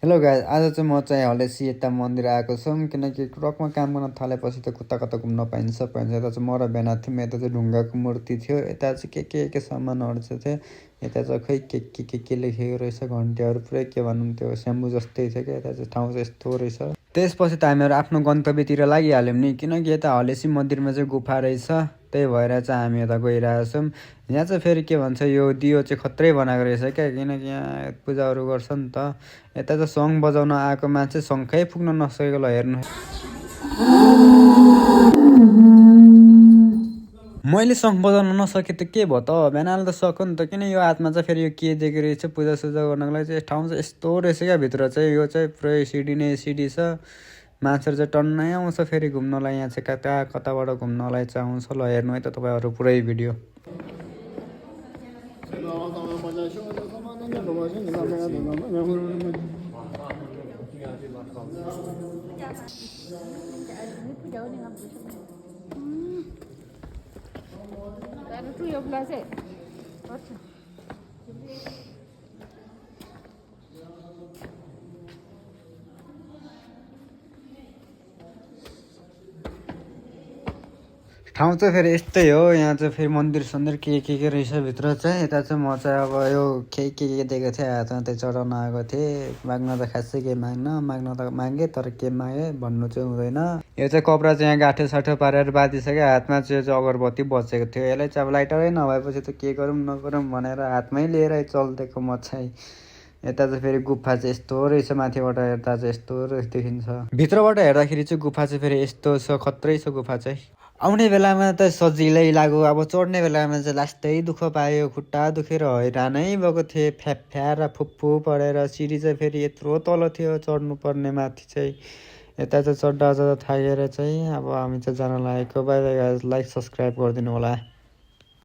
Hello guys, आज चाहिँ म चाहिँ हलेसी यता मन्दिर आएको छु किनकि ट्रकमा काम गर्न थालेपछि त कता कता घुम्न पाइन्छ यता चाहिँ म र बिहान थियौँ। यता चाहिँ ढुङ्गाको मूर्ति थियो, यता चाहिँ के सामानहरू चाहिँ थियो। यता चाहिँ खै के लेखेको रहेछ, घन्टीहरू पुरै के भनौँ त्यो स्याम्बु जस्तै थियो क्या। यता चाहिँ ठाउँ चाहिँ यस्तो रहेछ। त्यसपछि त हामीहरू आफ्नो गन्तव्यतिर लागिहाल्यौँ नि, किनकि यता हलेसी मन्दिरमा चाहिँ गुफा रहेछ। त्यही भएर चाहिँ हामी यता गइरहेको छौँ। यहाँ चाहिँ फेरि के भन्छ, यो दियो चाहिँ खत्रै बनाएको रहेछ क्या, किनकि यहाँ पूजाहरू गर्छ नि त। यता चाहिँ सङ बजाउन आएको मान्छे सङ्खै पुग्न नसकेको ल हेर्नु। मैले सङ बजाउन नसकेँ त के भयो त, बिहान त सक्यो नि त। किन यो हातमा चाहिँ फेरि यो के दिएको रहेछ पूजासुजा गर्नको लागि चाहिँ। ठाउँ चाहिँ यस्तो रहेछ क्या भित्र चाहिँ। यो चाहिँ पुरै सिडी नै सिडी छ। मान्छेहरू चाहिँ टन्नै आउँछ फेरि घुम्नलाई। यहाँ चाहिँ कता कताबाट घुम्नलाई चाहिँ आउँछ। ल हेर्नु है त तपाईँहरू पुरै भिडियो। ठाउँ चाहिँ फेरि यस्तै हो। यहाँ चाहिँ फेरि मन्दिर सन्दिर के रहेछ भित्र चाहिँ। यता चाहिँ म चाहिँ अब यो के दिएको थिएँ, हातमा त्यही चढाउन आएको थिएँ। माग्न त खासै केही माग्न त मागेँ, तर के मागेँ भन्नु चाहिँ हुँदैन। यो चाहिँ कपडा चाहिँ यहाँ गाँठो साठो पारेर बाँधिसक्यो। हातमा चाहिँ अगरबत्ती बचेको थियो। यसलाई चाहिँ अब लाइटरै नभएपछि त के गरौँ नगरौँ भनेर हातमै लिएर चल्दिएको म चाहिँ। यता चाहिँ फेरि गुफा चाहिँ यस्तो रहेछ, माथिबाट हेर्दा चाहिँ यस्तो देखिन्छ। भित्रबाट हेर्दाखेरि चाहिँ गुफा चाहिँ फेरि यस्तो छ, खत्रै छ गुफा चाहिँ। आउने बेलामा त सजिलै लाग्यो, अब चढ्ने बेलामा चाहिँ लास्टै दुःख पायो। खुट्टा दुखेर हैरानै भएको थिएँ, फ्यार फुप्फु परेर। सिडी चाहिँ फेरि यत्रो तल थियो चढ्नु पर्ने माथि चाहिँ। यता चाहिँ चढ्दा थाकेर चाहिँ अब हामी चाहिँ जान लागेको। By by guys, like subscribe गरिदिनु होला।